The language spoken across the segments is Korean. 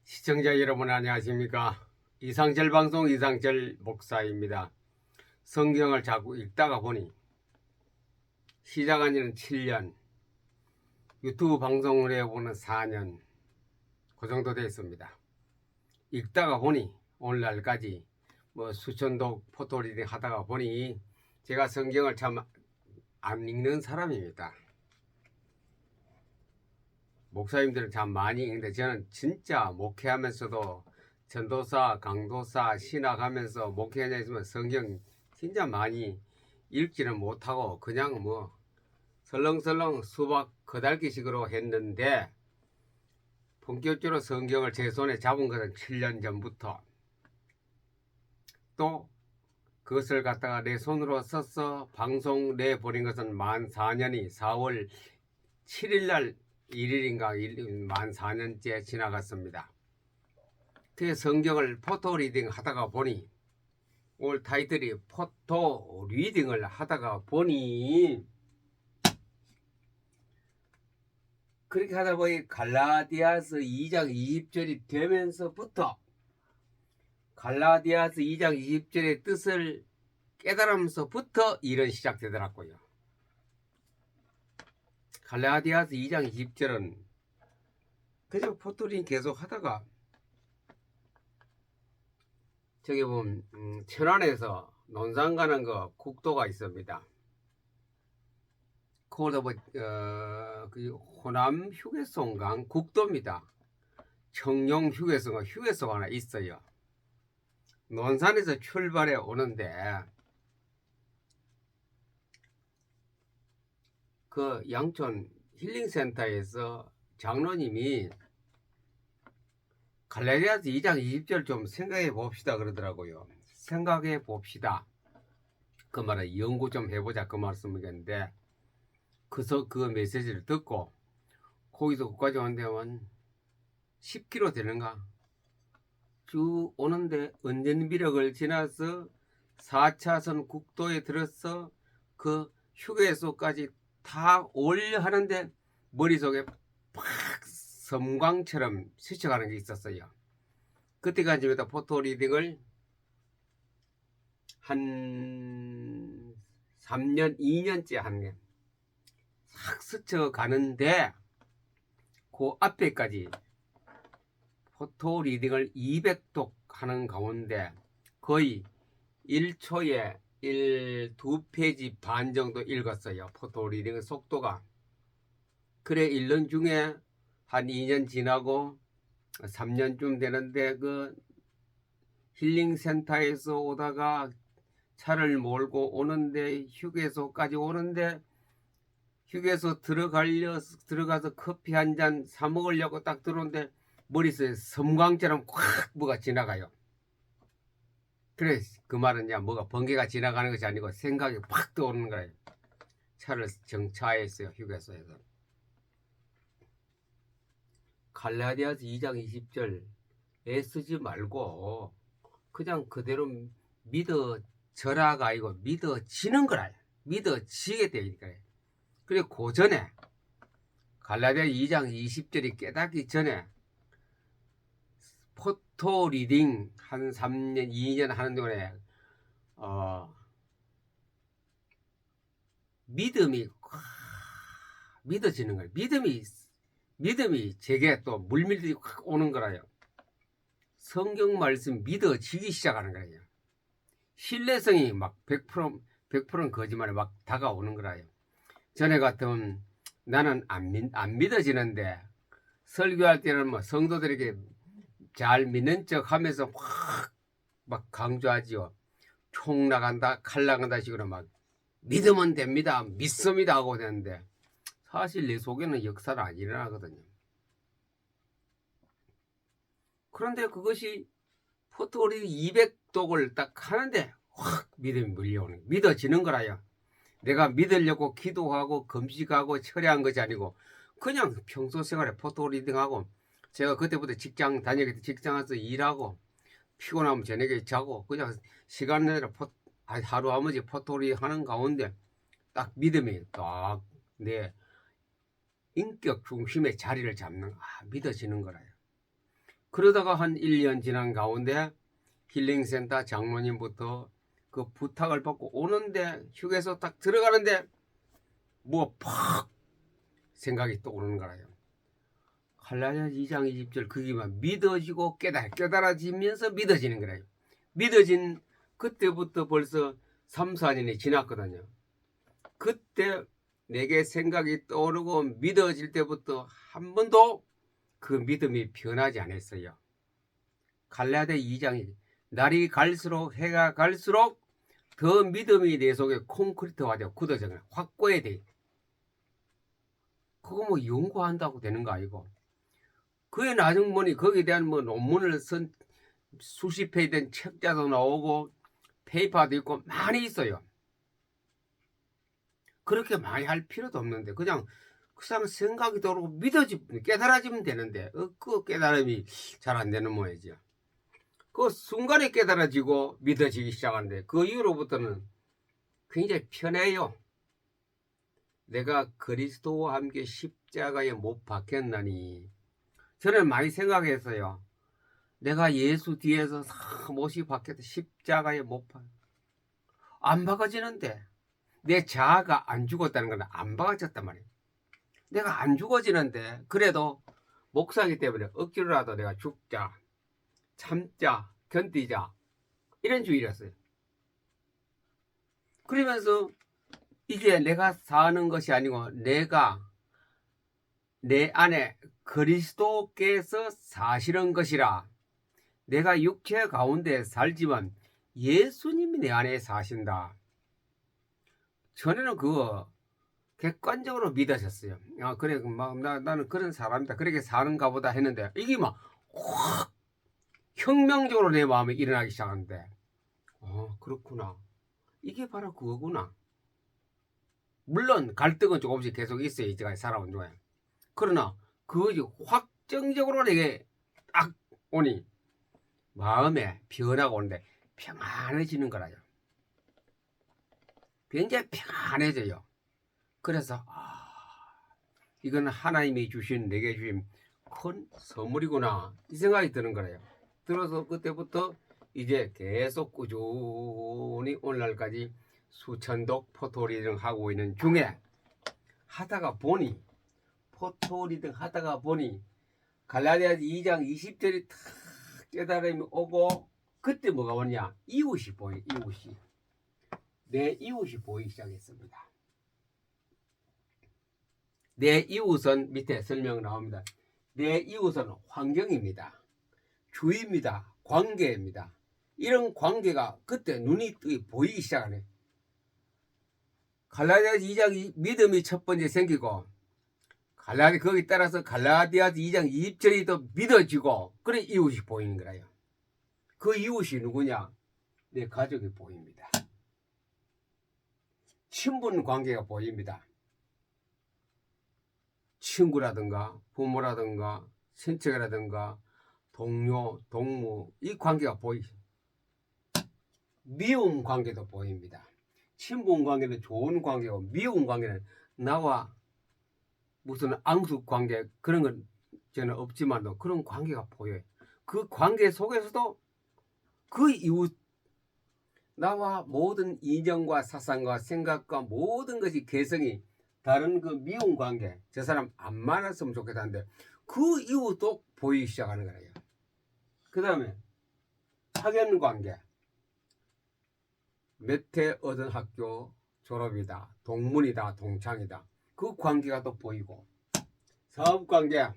시청자 여러분 안녕하십니까? 이상철 방송 이상철 목사입니다. 성경을 자꾸 읽다가 보니 시작한 지는 7년, 유튜브 방송을 해보는 4년, 그 정도 됐습니다. 읽다가 보니 오늘날까지 수천독 포토리딩 하다가 보니 제가 성경을 참 안 읽는 사람입니다. 목사님들은 참 많이 읽는데 저는 진짜 목회하면서도 전도사, 강도사, 신학하면서 목회하냐 있으면 성경 진짜 많이 읽지는 못하고 그냥 설렁설렁 수박 거달기식으로 했는데 본격적으로 성경을 제 손에 잡은 것은 7년 전부터 또 그것을 갖다가 내 손으로 써서 방송 내보낸 것은 만 4년이 4월 7일날 1일인가 만 4년째 지나갔습니다. 그 성경을 포토 리딩 하다가 보니 오늘 타이틀이 포토 리딩을 하다가 보니 그렇게 하다 보니 갈라디아서 2장 20절이 되면서부터 갈라디아서 2장 20절의 뜻을 깨달으면서부터 일은 시작되더라고요. 갈라디아서 2장 20절은 그저 포토링 계속 하다가 저기 보면 천안에서 논산 가는 거 국도가 있습니다. 그거도 그 호남 휴게소인가 국도입니다. 청룡 휴게소가 하나 있어요. 논산에서 출발해 오는데 그 양촌 힐링센터에서 장로님이 갈라디아서 2장 20절 좀 생각해 봅시다 그러더라고요. 생각해 봅시다. 그 말은 연구 좀 해보자 그 말씀이겠는데 그래서 그 메시지를 듣고 거기서 거기까지 왔는데 한 10km 되는가 쭉 오는데 은전비력을 지나서 4차선 국도에 들어서 그 휴게소까지 다 올려 하는데 머릿속에 팍 섬광처럼 스쳐가는 게 있었어요. 그때까지부터 포토 리딩을 한 3년, 2년째 한게 싹 스쳐가는데 그 앞에까지 포토 리딩을 200독 하는 가운데 거의 1초에 2페이지 반 정도 읽었어요. 포토 리딩의 속도가. 그래 1년 중에 한 2년 지나고 3년쯤 되는데 그 힐링센터에서 오다가 차를 몰고 오는데 휴게소까지 오는데 휴게소 들어가서 커피 한 잔 사 먹으려고 딱 들어오는데 머릿속에 섬광처럼 콱 뭐가 지나가요. 그래 그 말은 야 뭐가 번개가 지나가는 것이 아니고 생각이 팍 떠오르는 거예요. 차를 정차했어요. 휴게소에서. 갈라디아서 2장 20절 애쓰지 말고 그냥 그대로 믿어져라가 아니고 믿어지는 거라. 믿어지게 되니까. 그리고 그 전에 갈라디아 2장 20절이 깨닫기 전에 포토 리딩 한 3년 2년 하는 동안에 믿음이 믿어지는 거예요. 믿음이 제게 또 물밀듯이 확 오는 거라요. 성경 말씀 믿어지기 시작하는 거예요. 신뢰성이 막 100%는 거짓말에 막 다가오는 거라요. 전에 같으면 나는 안 믿어지는데 설교할 때는 성도들에게 잘 믿는 척 하면서 확 막 강조하지요. 총 나간다, 칼 나간다 식으로 막 믿으면 됩니다, 믿습니다 하고 되는데 사실 내 속에는 역사는 안 일어나거든요. 그런데 그것이 포토리 200독을 딱 하는데 확 믿음이 밀려오는 거예요. 믿어지는 거라요. 내가 믿으려고 기도하고 금식하고 철회한 것이 아니고 그냥 평소 생활에 포토 리딩하고 제가 그때부터 직장 다니기 직장 와서 일하고 피곤하면 저녁에 자고 그냥 시간 내로 하루 아무지 포토리 하는 가운데 딱 믿음이 딱 내 인격 중심의 자리를 잡는 믿어지는 거라요. 그러다가 한 1년 지난 가운데 힐링센터 장로님부터 그 부탁을 받고 오는데 휴게소 딱 들어가는데 뭐 팍 생각이 또 오는 거라요. 갈라디아 2장 20절 그게만 믿어지고 깨달아지면서 믿어지는 거라요. 믿어진 그때부터 벌써 3, 4년이 지났거든요. 그때 내게 생각이 떠오르고 믿어질 때부터 한 번도 그 믿음이 변하지 않았어요. 갈라디아 2장이 날이 갈수록 해가 갈수록 더 믿음이 내 속에 콘크리트화되어 굳어져 확고해야 돼. 그거 뭐 연구한다고 되는 거 아니고. 그에 나중 보니 거기에 대한 뭐 논문을 쓴 수십 페이지 된 책자도 나오고 페이퍼도 있고 많이 있어요. 그렇게 많이 할 필요도 없는데 그냥 생각이 들고 깨달아지면 되는데 그 깨달음이 잘 안 되는 모양이죠. 그 순간에 깨달아지고 믿어지기 시작하는데 그 이후로부터는 굉장히 편해요. 내가 그리스도와 함께 십자가에 못 박혔나니. 저는 많이 생각했어요. 내가 예수 뒤에서 못이 박혀서 십자가에 못 박혀. 안 박아지는데 내 자아가 안 죽었다는 건 안 박아졌단 말이에요. 내가 안 죽어지는데 그래도 목사이기 때문에 억지로라도 내가 죽자, 참자, 견디자 이런 주의였어요. 그러면서 이게 내가 사는 것이 아니고 내가 내 안에 그리스도께서 사시는 것이라. 내가 육체 가운데 살지만 예수님이 내 안에 사신다. 전에는 그거 객관적으로 믿으셨어요. 아 그래 나는 그런 사람이다. 그렇게 사는가 보다 했는데 이게 막 확 혁명적으로 내 마음에 일어나기 시작하는데 그렇구나. 이게 바로 그거구나. 물론 갈등은 조금씩 계속 있어요. 이제까지 살아온 동안. 그러나 그것이 확정적으로 내게 딱 오니 마음에 변화가 오는데 평안해지는 거라요. 굉장히 평안해져요. 그래서 이건 하나님이 주신 내게 주신 큰 선물이구나 이 생각이 드는 거예요. 들어서 그때부터 이제 계속 꾸준히 오늘날까지 수천독 포토리딩 하고 있는 중에 하다가 보니 포토리딩 하다가 보니 갈라디아 2장 20절이 탁 깨달음이 오고 그때 뭐가 오냐 이웃이 보여. 이웃이 내 이웃이 보이기 시작했습니다. 내 이웃은 밑에 설명 나옵니다. 내 이웃은 환경입니다. 주의입니다. 관계입니다. 이런 관계가 그때 눈이 보이기 시작하네. 갈라디아 2장 믿음이 첫 번째 생기고 거기 따라서 갈라디아 2장 20절이 더 믿어지고 그래 이웃이 보이는 거예요. 그 이웃이 누구냐? 내 가족이 보입니다. 친분 관계가 보입니다. 친구라든가 부모라든가 친척이라든가 동료, 동무 이 관계가 보이죠. 미움 관계도 보입니다. 친분 관계는 좋은 관계고 미움 관계는 나와 무슨 앙숙 관계 그런 건 저는 없지만도 그런 관계가 보여요. 그 관계 속에서도 그 이웃 나와 모든 이념과 사상과 생각과 모든 것이 개성이 다른 그 미움 관계 저 사람 안 만났으면 좋겠다는데 그 이웃도 보이기 시작하는 거예요. 그 다음에 학연 관계 몇 회 얻은 학교 졸업이다 동문이다 동창이다 그 관계가 또 보이고 사업 관계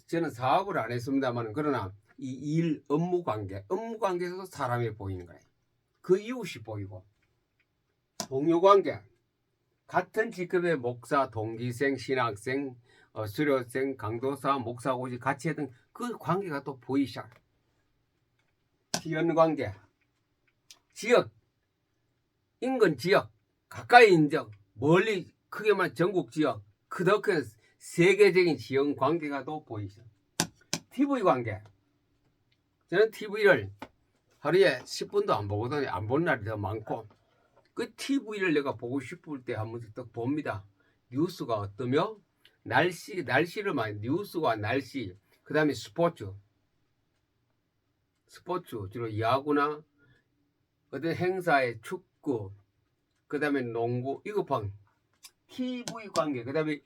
저는 사업을 안 했습니다만 그러나 이 일 업무 관계에서도 사람이 보이는 거예요. 그 이웃이 보이고 동료 관계 같은 직급의 목사, 동기생, 신학생, 수료생, 강도사, 목사고시 같이 했던 그 관계가 또 보이기 시작해요. 지연 관계 지역 인근 지역 가까이 있는 지역 멀리 크게만 전국 지역 크더큰 세계적인 지연 관계가 또 보이죠. TV 관계 저는 TV를 하루에 10분도 안 보거든요. 안 보는 날이 더 많고 그 TV를 내가 보고 싶을 때 한 번씩 딱 봅니다. 뉴스가 어떠며 뉴스와 날씨 그 다음에 스포츠 주로 야구나 어떤 행사의 축구, 그 다음에 농구, 이거 TV 관계, 그 다음에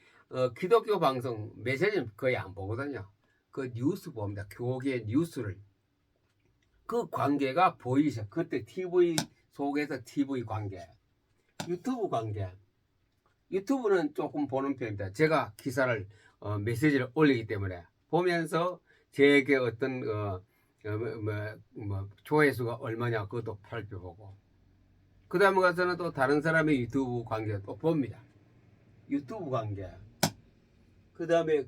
기독교 방송 메시지는 거의 안 보거든요. 그 뉴스 봅니다. 교계 뉴스를. 그 관계가 보이죠. 그때 TV 속에서 TV 관계, 유튜브 관계. 유튜브는 조금 보는 편입니다. 제가 기사를 메시지를 올리기 때문에 보면서 제게 어떤 조회수가 얼마냐 그것도 살펴보고, 그 다음에 가서는 또 다른 사람의 유튜브 관계 또 봅니다. 유튜브 관계, 그 다음에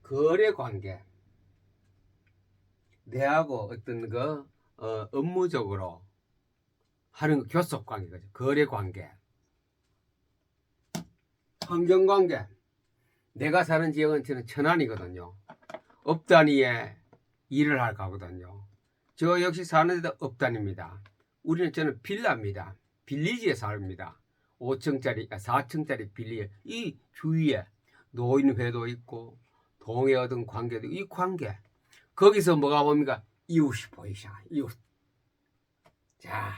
거래 관계, 내하고 어떤 업무적으로 하는 교섭 관계거죠. 거래 관계, 환경 관계. 내가 사는 지역은 저는 천안이거든요. 업 단위에 일을 할 가거든요. 저 역시 사는 데도 업 단위입니다. 저는 빌라입니다. 빌리지에 삽니다. 5층짜리, 4층짜리 빌리. 이 주위에 노인회도 있고 동해 얻은 관계도, 이 관계. 거기서 뭐가 봅니까? 이웃이 보이죠. 이웃. 자,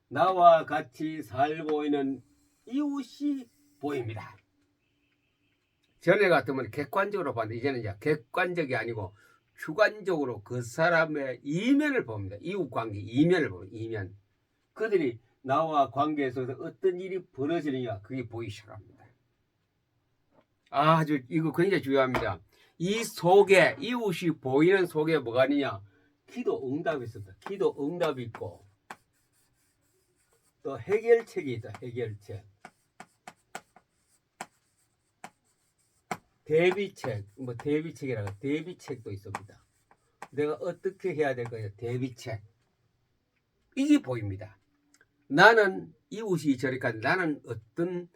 나와 같이 살고 있는 이웃이 보입니다. 전에 같으면 객관적으로 봤는데 이제는 이제 객관적이 아니고 주관적으로 그 사람의 이면을 봅니다. 이웃 관계 이면을 봅니다. 이면. 그들이 나와 관계에서 어떤 일이 벌어지느냐, 그게 보이기 시작합니다. 아주 이거 굉장히 중요합니다. 이 속에, 이웃이 보이는 속에 뭐가 있느냐? 기도 응답이 있습니다. 기도 응답이 있고 또 해결책이 있다. 해결책. 대비책, 대비책이라고, 대비책도 있습니다. 내가 어떻게 해야 될 거냐, 대비책. 이게 보입니다. 나는 이웃이 저리까지 나는 어떤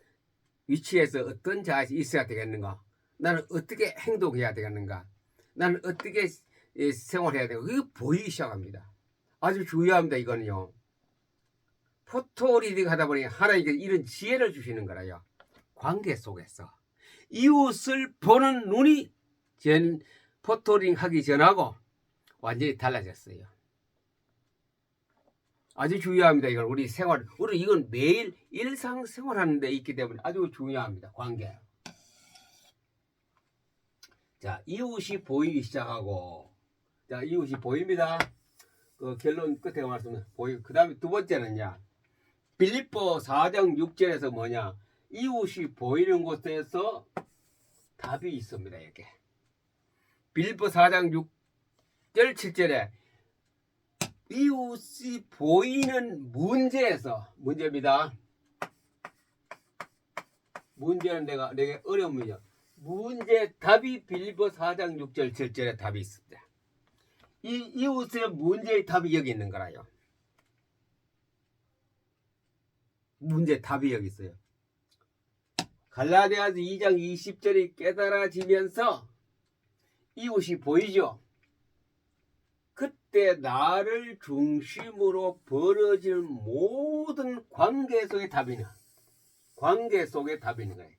위치에서 어떤 자세에 있어야 되겠는가? 나는 어떻게 행동해야 되겠는가? 나는 어떻게 생활해야 되는가? 그게 보이기 시작합니다. 아주 중요합니다. 이거는요. 포토리딩 하다 보니 하나님께서 이런 지혜를 주시는 거라요. 관계 속에서. 이웃을 보는 눈이 포토링 하기 전하고 완전히 달라졌어요. 아주 중요합니다. 이건 우리 생활, 우리 이건 매일 일상생활 하는 데 있기 때문에 아주 중요합니다. 관계. 자, 이웃이 보이기 시작하고, 자, 이웃이 보입니다. 그 결론 끝에 말씀은 보이고, 그 다음에 두 번째는요, 빌립보 4장 6절에서 뭐냐, 이웃이 보이는 곳에서 답이 있습니다. 이렇게 빌립보 4장 6절 7절에 이웃이 보이는 문제입니다. 문제는 내게 어려우면요, 문제 답이 빌립보 4장 6절 7절에 답이 있습니다. 이 이웃의 문제의 답이 여기 있는 거라요. 문제 답이 여기 있어요. 갈라디아서 2장 20절이 깨달아지면서 이웃이 보이죠. 그때 나를 중심으로 벌어질 모든 관계 속의 답이 있는 거예요.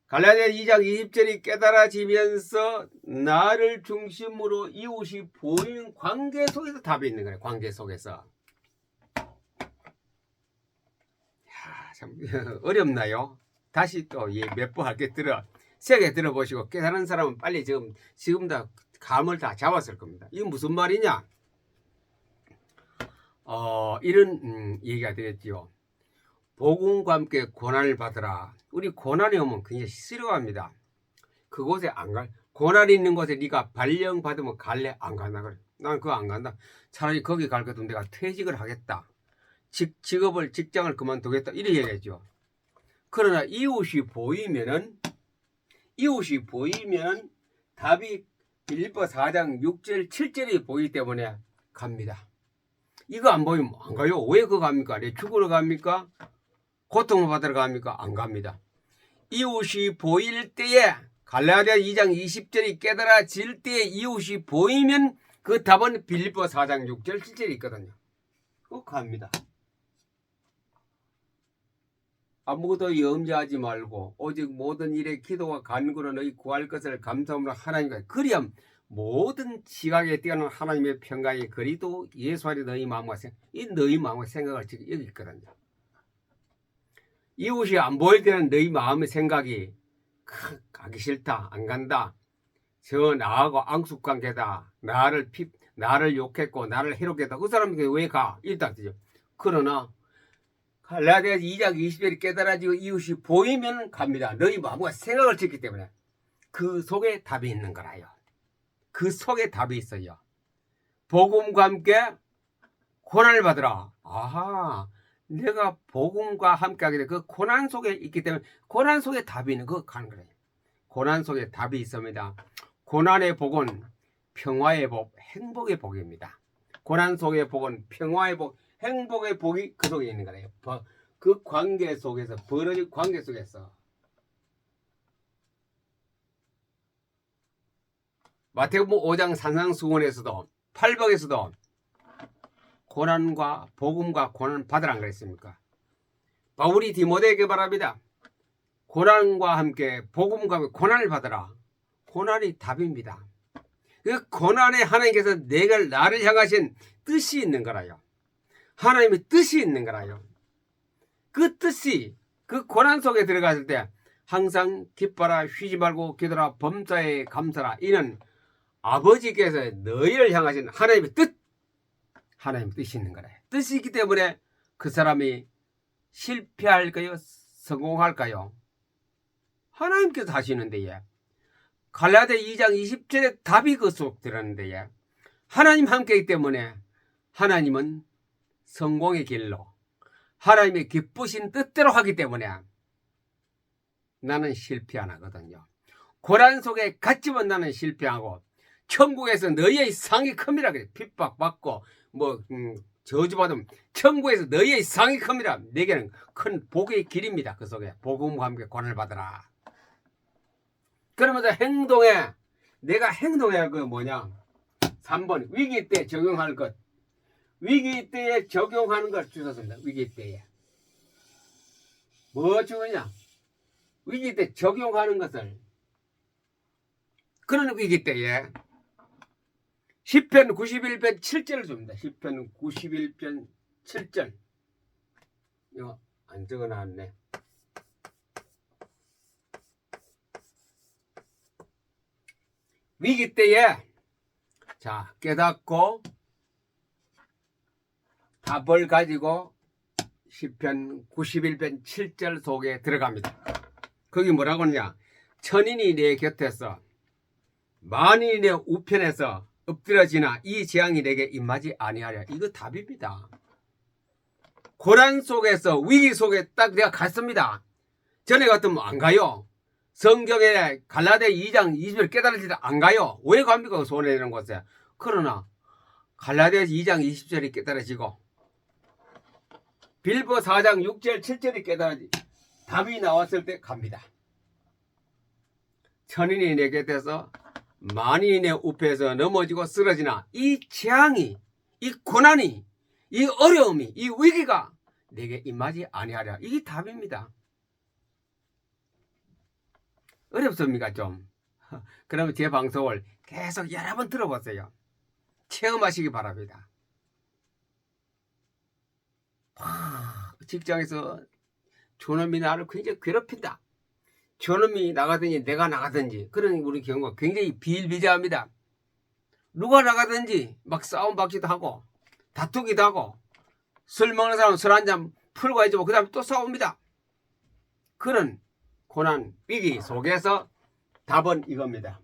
갈라디아 2장 20절이 깨달아지면서 나를 중심으로 이웃이 보이는 관계 속에서 답이 있는 거예요. 관계 속에서. 참 어렵나요? 다시 또 몇 번 할게 세게 들어보시고 깨달은 사람은 빨리 지금 다 감을 다 잡았을 겁니다. 이게 무슨 말이냐? 이런 얘기가 되겠지요. 복음과 함께 고난을 받으라. 우리 고난이 오면 굉장히 싫어합니다. 그곳에 안 갈. 고난이 있는 곳에 네가 발령 받으면 갈래? 안 간다 그래. 난 그거 안 간다. 차라리 거기 갈 것도 내가 퇴직을 하겠다. 직장을 그만두겠다. 이렇게 얘기했죠. 그러나 이웃이 보이면 답이 빌립보 4장 6절 7절이 보이기 때문에 갑니다. 이거 안 보이면 안 가요. 왜 그거 갑니까? 내 죽으러 갑니까? 고통을 받으러 갑니까? 안 갑니다. 이웃이 보일 때에 갈라디아 2장 20절이 깨달아질 때에 이웃이 보이면 그 답은 빌립보 4장 6절 7절이 있거든요. 꼭 갑니다. 아무것도 염려하지 말고 오직 모든 일에 기도와 간구로 너희 구할 것을 감사함으로 하나님과 그리함 모든 지각에 뛰어난 하나님의 평강이 그리도 예수 안에 너희 마음과 너희 마음과 생각을 지금 여기 있거든요. 이웃이 안 보일 때는 너희 마음의 생각이 가기 싫다, 안 간다, 저 나하고 앙숙관계다, 나를 욕했고 나를 해롭겠다, 그 사람에게 왜 가? 일단 되죠. 그러나 갈라디아서 2장 20절이 깨달아지고 이웃이 보이면 갑니다. 너희 마음과 생각을 짓기 때문에 그 속에 답이 있는 거라요. 그 속에 답이 있어요. 복음과 함께 고난을 받으라. 아하, 내가 복음과 함께 하게 돼. 그 고난 속에 있기 때문에 고난 속에 답이 있는 거 가는 거예요. 고난 속에 답이 있습니다. 고난의 복은 평화의 복, 행복의 복입니다. 고난 속의 복은 평화의 복, 행복의 복이 그 속에 있는 거예요. 그 관계 속에서, 벌어진 관계 속에서. 마태복음 5장 산상수훈에서도 8복에서도 고난과 복음과 고난 받으라는 그랬습니까? 바울이 디모데에게 말합니다. 고난과 함께 복음과 함께 고난을 받으라. 고난이 답입니다. 그 고난에 하나님께서 나를 향하신 뜻이 있는 거라요. 하나님의 뜻이 있는 거라요. 그 뜻이 그 고난 속에 들어갔을 때 항상 기뻐라, 쉬지 말고 기도라, 범사에 감사라. 이는 아버지께서 너희를 향하신 하나님의 뜻, 하나님의 뜻이 있는 거라요. 뜻이 있기 때문에 그 사람이 실패할까요? 성공할까요? 하나님께서 하시는데 갈라디아 2장 20절에 답이 그 속 들었는데 하나님 함께이기 때문에 하나님은 성공의 길로 하나님의 기쁘신 뜻대로 하기 때문에 나는 실패 안 하거든요. 고난 속에 갇히면 나는 실패하고 천국에서 너희의 상이 큽니다. 핍박받고 저주받으면 천국에서 너희의 상이 큽니다. 내게는 큰 복의 길입니다. 그 속에 복음과 함께 고난을 받으라. 그러면서 내가 행동해야 할 거 뭐냐? 3번 위기 때 적용할 것. 위기 때에 적용하는 걸 주셨습니다. 위기 때에 뭐 주느냐? 위기 때 적용하는 것을. 그런 위기 때에 시편 91편 7절을 줍니다. 시편 91편 7절. 이거 안 적어놨네. 위기 때에 자 깨닫고 답을 가지고 시편 91편 7절 속에 들어갑니다. 거기 뭐라고 하느냐? 천인이 내 곁에서 만인이 내 우편에서 엎드려지나 이 재앙이 내게 임하지 아니하랴. 이거 답입니다. 고난 속에서 위기 속에 딱 내가 갔습니다. 전에 같으면 안 가요. 성경에 갈라디아 2장 20절 깨달을 때 안 가요. 왜 갑니까? 손에 있는 곳에. 그러나 갈라디아 2장 20절이 깨달아지고 빌보 4장 6절 7절이 깨달아지 답이 나왔을 때 갑니다. 천인이 내 곁에서 만인이 내 우편에서 넘어지고 쓰러지나 이 재앙이, 이 고난이, 이 어려움이, 이 위기가 내게 임하지 아니하랴. 이게 답입니다. 어렵습니까 좀? 그러면 제 방송을 계속 여러 번 들어보세요. 체험하시기 바랍니다. 직장에서 존엄이 나를 굉장히 괴롭힌다. 존엄이 나가든지 내가 나가든지 그런 우리 경우가 굉장히 비일비재합니다. 누가 나가든지 막 싸움 박기도 하고 다투기도 하고 술 먹는 사람은 술 한잔 풀고 해주고 그 다음에 또 싸웁니다. 그런 고난 위기 속에서 답은 이겁니다.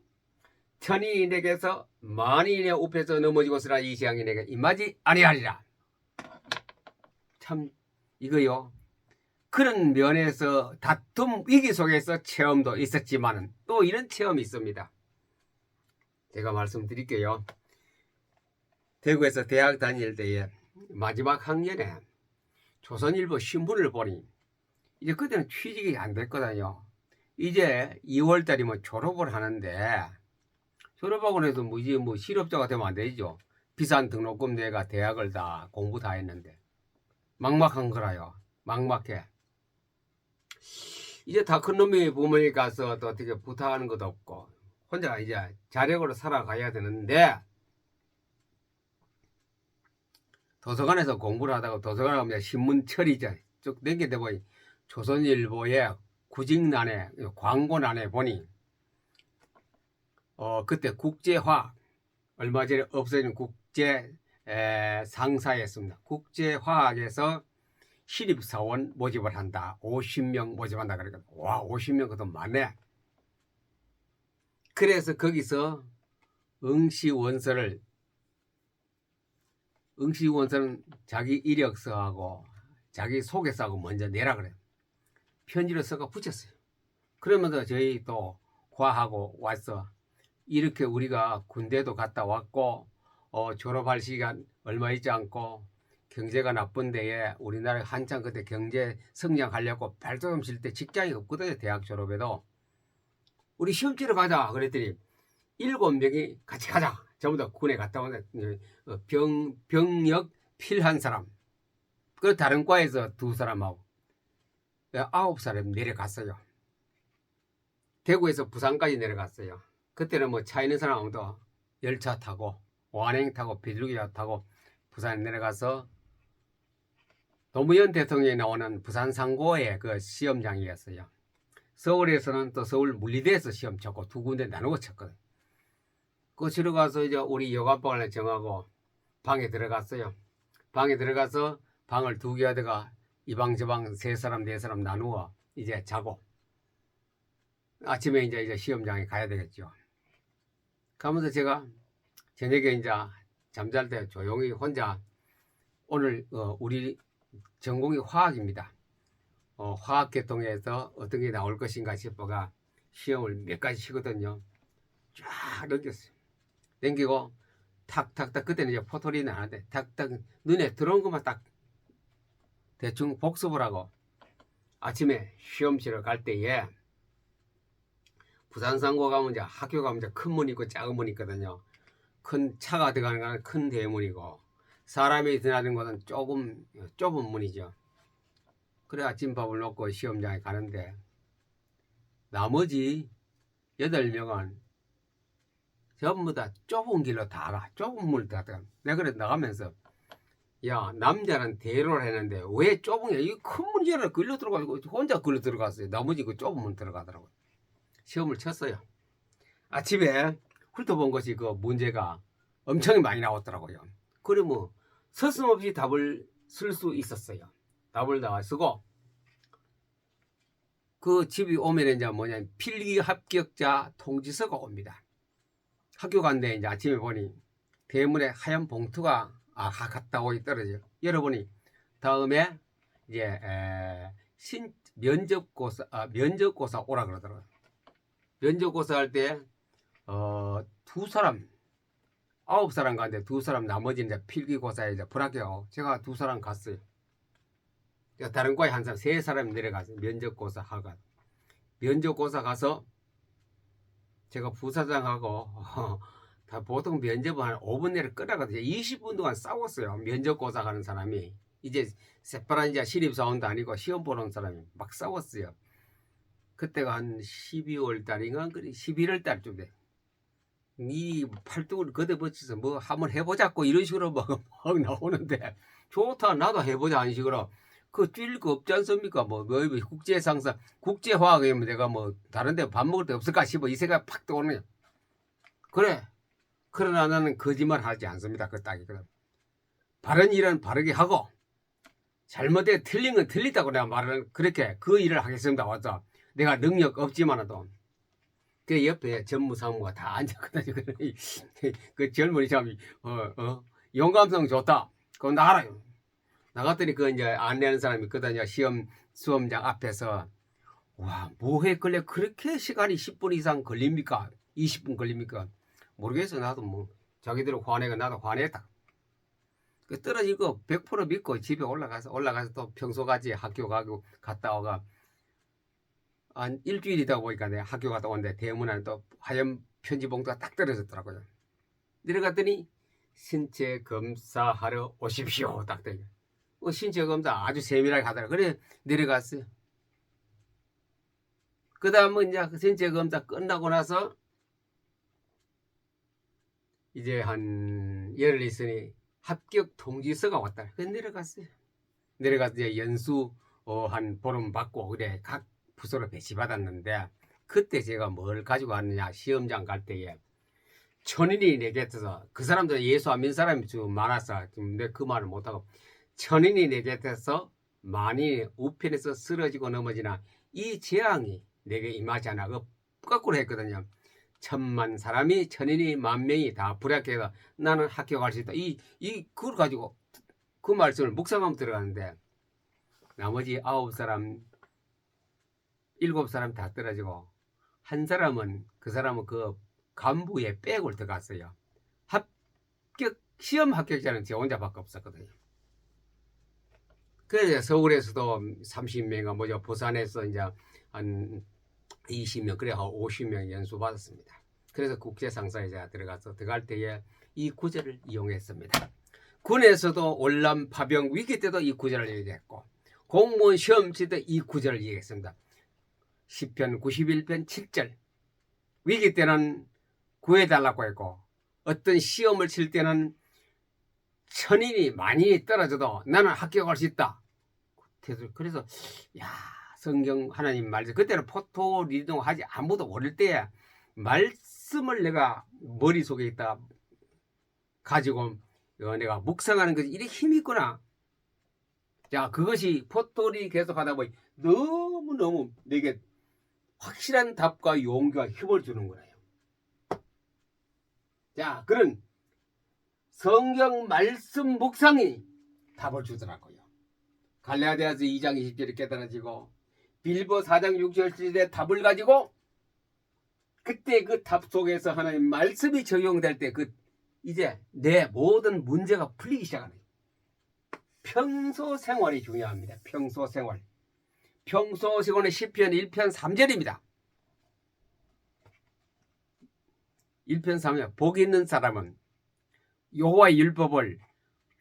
천이 내게서 만인의 우편에서 넘어지고서라 이 재앙이 내게 임하지 아니하리라. 참 이거요. 그런 면에서 다툼 위기 속에서 체험도 있었지만 또 이런 체험이 있습니다. 제가 말씀드릴게요. 대구에서 대학 다닐 때에 마지막 학년에 조선일보 신문을 보니 이제 그때는 취직이 안 됐거든요. 이제 2월달이면 졸업을 하는데 졸업하고 나서 이제 실업자가 되면 안 되죠. 비싼 등록금 내가 대학을 다 공부 다 했는데 막막한 거라요. 막막해. 이제 다 큰 놈이 부모님 가서 또 어떻게 부탁하는 것도 없고 혼자 이제 자력으로 살아가야 되는데 도서관에서 공부를 하다가 도서관에 가면 신문철이죠. 쭉 땡기다 보니 조선일보의 구직란에 광고란에 보니 그때 국제화학 얼마 전에 없어진 국제 상사였습니다. 국제화학에서 신입사원 모집을 한다. 50명 모집한다. 그러니까 와 50명 그것도 많네. 그래서 거기서 응시원서는 자기 이력서하고 자기 소개서하고 먼저 내라 그래요. 편지를 써가 붙였어요. 그러면서 저희 또 과하고 와서 이렇게 우리가 군대도 갔다 왔고 졸업할 시간 얼마 있지 않고 경제가 나쁜 데에 우리나라 한창 그때 경제 성장하려고 발돋움 칠 때 직장이 없거든요. 대학 졸업에도 우리 시험 치러 가자 그랬더니 7명이 같이 가자. 전부 다 군에 갔다 오는 병역 필요한 사람. 그 다른 과에서 2사람하고 9사람 내려갔어요. 대구에서 부산까지 내려갔어요. 그때는 뭐 차 있는 사람 아무도 열차 타고 완행 타고 비둘기차 타고 부산에 내려가서 노무현 대통령이 나오는 부산 상고의 그 시험장이었어요. 서울에서는 또 서울 물리대에서 시험 쳤고 2군데 나누고 쳤거든. 그 치러 가서 이제 우리 여관방을 정하고 방에 들어갔어요. 방에 들어가서 방을 2개 하다가 이 방 저 방 3사람 4사람 나누어 이제 자고 아침에 이제 시험장에 가야 되겠죠. 가면서 제가 저녁에 이제 잠잘 때 조용히 혼자 오늘 우리 전공이 화학입니다. 화학계통에서 어떤 게 나올 것인가 싶어가 시험을 몇 가지 치거든요. 쫙 넘겼어요. 넘기고 탁탁탁 그때는 이제 포토리는 안 하는데 탁탁 눈에 들어온 것만 딱 대충 복습을 하고 아침에 시험 치러 갈 때에 부산상고 가면 이제 학교 가면 이제 큰 문 있고 작은 문 있거든요. 큰 차가 들어가는 거는 큰 대문이고 사람이 들어가는 것은 조금 좁은 문이죠. 그래 아침밥을 먹고 시험장에 가는데 나머지 8명은 전부 다 좁은 길로 다 가. 좁은 문을 다 가. 내가 그래 나가면서 야 남자는 대로를 했는데 왜 좁은 게 이 큰 문제를 글로 들어가고 혼자 글로 들어갔어요. 나머지 그 좁은 문 들어가더라고요. 시험을 쳤어요. 아침에 훑어본 것이 그 문제가 엄청 많이 나왔더라고요. 그래 뭐 서슴없이 답을 쓸 수 있었어요. 답을 다 쓰고 그 집이 오면 이제 뭐냐 필기 합격자 통지서가 옵니다. 학교 간데 이제 아침에 보니 대문에 하얀 봉투가 갔다 오기 떨어져요. 열어보니 다음에 이제 면접고사 오라 그러더라고요. 면접고사 할 때 2사람 9사람 가는데 2사람 나머지 이제 필기고사에 이제 불합격하고 제가 2사람 갔어요. 다른 과에 한 사람 3사람이 내려갔어요. 면접고사 하고 면접고사 가서 제가 부사장하고 다 보통 면접은 한 5분 내로 끝나거든요. 20분 동안 싸웠어요. 면접고사 가는 사람이 이제 새파란 이제 신입사원도 아니고 시험 보는 사람이 막 싸웠어요. 그때가 한 12월 달인가 11월 달쯤 돼. 이 팔뚝을 걷어붙여서 뭐 한번 해보자고 이런 식으로 막 나오는데 좋다 나도 해보자 하는 식으로 그 뛸 거 없지 않습니까? 뭐 국제상사 국제화학이면 내가 뭐 다른데 밥 먹을 데 없을까 싶어 이 생각 팍 떠오르네요. 그래. 그러나 나는 거짓말 하지 않습니다. 그 딱이거든. 바른 일은 바르게 하고 잘못돼 틀린 건 틀리다고 내가 말을 그렇게 그 일을 하겠습니다. 와서 내가 능력 없지만도 그 옆에 전무사무가 다 앉았거든요. 그 젊은이 참 용감성 좋다. 그거 나가라요. 나갔더니 그 이제 안내하는 사람이 있거든요. 수험장 앞에서 와 뭐해 걸래 그렇게 시간이 10분 이상 걸립니까? 20분 걸립니까? 모르겠어. 나도 뭐 자기들 화내고 나도 화냈다. 그 떨어질 거 100% 믿고 집에 올라가서 또 평소같이 학교 가고 갔다 오가 한 일주일이다 보니까 내가 학교 갔다 오는데 대문 안에 또 하얀 편지 봉투가 딱 떨어졌더라고요. 내려갔더니 신체 검사하러 오십시오. 딱 되게. 신체 검사 아주 세밀하게 하더라고요. 그래 내려갔어요. 그 다음은 이제 전체 검사 끝나고 나서 이제 한 열흘 있으니 합격 통지서가 왔다. 그래서 내려갔어요. 내려가서 이제 연수 한 보름 받고 그래 각 부서로 배치받았는데, 그때 제가 뭘 가지고 왔느냐, 시험장 갈 때에 천인이 내 곁에서, 그 사람들 예수 안 믿는 사람이 좀 많아서 지금 내 그 말을 못하고, 천인이 내 곁에서 많이 우편에서 쓰러지고 넘어지나 이 재앙이 내게 임하지 않아. 그 거꾸로 했거든요. 천만 사람이, 천인이, 만명이 다 불합격해서 나는 합격할 수 있다. 그걸 가지고 그 말씀을 묵상하면 들어가는데, 나머지 9사람, 7사람 다 떨어지고 한 사람은, 그 사람은 그 간부에 백을 들어갔어요. 시험 합격자는 저 혼자밖에 없었거든요. 그래서 서울에서도 30명가 뭐죠, 부산에서 이제 한 20명, 그래 한 50명 연수 받았습니다. 그래서 국제상사에 제가 들어갈 때에 이 구절을 이용했습니다. 군에서도 월남 파병 위기 때도 이 구절을 얘기했고, 공무원 시험 칠 때 이 구절을 얘기했습니다. 시편 91편 7절. 위기 때는 구해달라고 했고, 어떤 시험을 칠 때는 천인이 많이 떨어져도 나는 합격할 수 있다. 그래서 성경 하나님 말씀, 그때는 포토 리딩 하지 아무도 모를 때에 말씀을 내가 머릿속에 있다 가지고 내가 묵상하는 것이 이렇게 힘이 있구나. 자, 그것이 포토리 계속 하다 보니 너무너무 내게 확실한 답과 용기와 힘을 주는 거예요. 자, 그런 성경 말씀 묵상이 답을 주더라고요. 갈라디아서 2장 20절에 깨달아지고, 빌보 4장 6절에 답을 가지고, 그때 그 답 속에서 하나님 말씀이 적용될 때 이제 내 모든 문제가 풀리기 시작하는 거예요. 평소 생활이 중요합니다. 평소 생활. 평소 생활은 시편 1편 3절입니다. 1편 3절. 복 있는 사람은 여호와의 율법을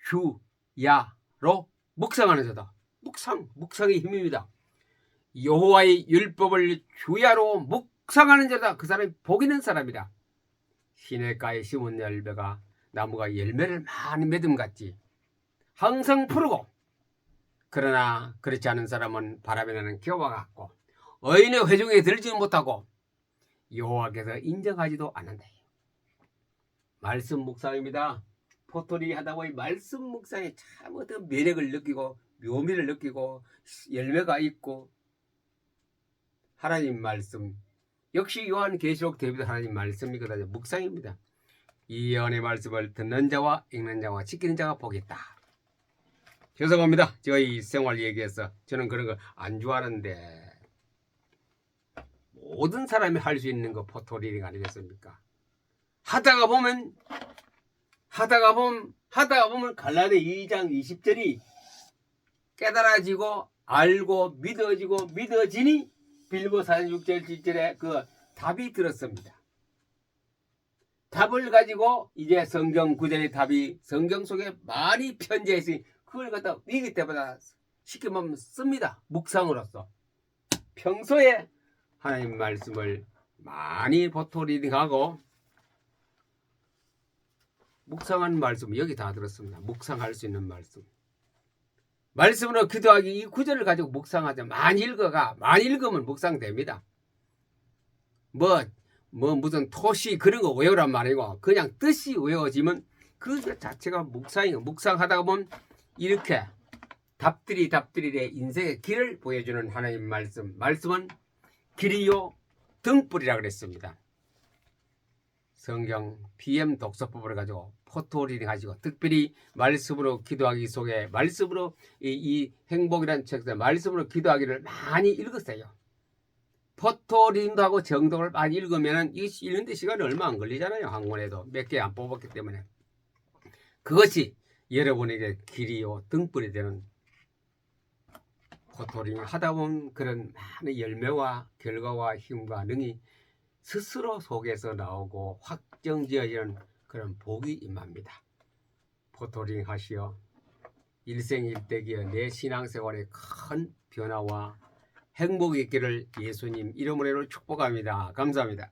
주야로 묵상하는 자다. 묵상의 힘입니다. 여호와의 율법을 주야로 묵상하는 자다. 그 사람이 복 있는 사람이다. 시냇가에 심은 열매가, 나무가 열매를 많이 맺음같이 항상 푸르고, 그러나 그렇지 않은 사람은 바람에 나는 기와 같고 의인의 회중에 들지 못하고 여호와께서 인정하지도 않는다. 말씀 묵상입니다. 포토리 하다 보니 말씀 묵상에 참 어떤 매력을 느끼고 묘미를 느끼고 열매가 있고, 하나님 말씀, 역시 요한계시록 대비도 하나님 말씀이거든요. 묵상입니다. 이 예언의 말씀을 듣는 자와 읽는 자와 지키는 자가 복이 있다. 죄송합니다. 저희 생활 얘기해서 저는 그런 거 안 좋아하는데, 모든 사람이 할 수 있는 거 포토리딩 아니겠습니까? 하다가 보면 갈라디아 2장 20절이 깨달아지고 알고 믿어지니 빌보 4장 6절 7절에 그 답이 들었습니다. 답을 가지고 이제 성경 구절의 답이 성경 속에 많이 편지해 있으니 그걸 갖다 위기 때마다 쉽게 말하면 씁니다. 묵상으로서 평소에 하나님 말씀을 많이 포토 리딩하고 묵상한 말씀 여기 다 들었습니다. 묵상할 수 있는 말씀. 말씀으로 기도하기, 이 구절을 가지고 묵상하자. 많이 읽으면 묵상됩니다. 무슨 토시 그런 거 외우란 말이고, 그냥 뜻이 외워지면 그 자체가 묵상이고, 묵상하다가 보면 이렇게 답들이 내 인생의 길을 보여주는 하나님 말씀은 길이요 등불이라 그랬습니다. 성경 PM 독서법을 가지고 포토리딩 하시고, 특별히 말씀으로 기도하기 속에 말씀으로 이 행복이라는 책에서 말씀으로 기도하기를 많이 읽으세요. 포토리딩도 하고 정독을 많이 읽으면 이 읽는데 시간이 얼마 안 걸리잖아요. 한 권에도 몇 개 안 뽑았기 때문에. 그것이 여러분에게 길이요 등불이 되는, 포토리딩 하다 보면 그런 많은 열매와 결과와 힘과 능이 스스로 속에서 나오고 확정지어지는 그런 복이 임합니다. 포토링 하시어 일생일대기에 내 신앙생활에 큰 변화와 행복이 있기를 예수님 이름으로 축복합니다. 감사합니다.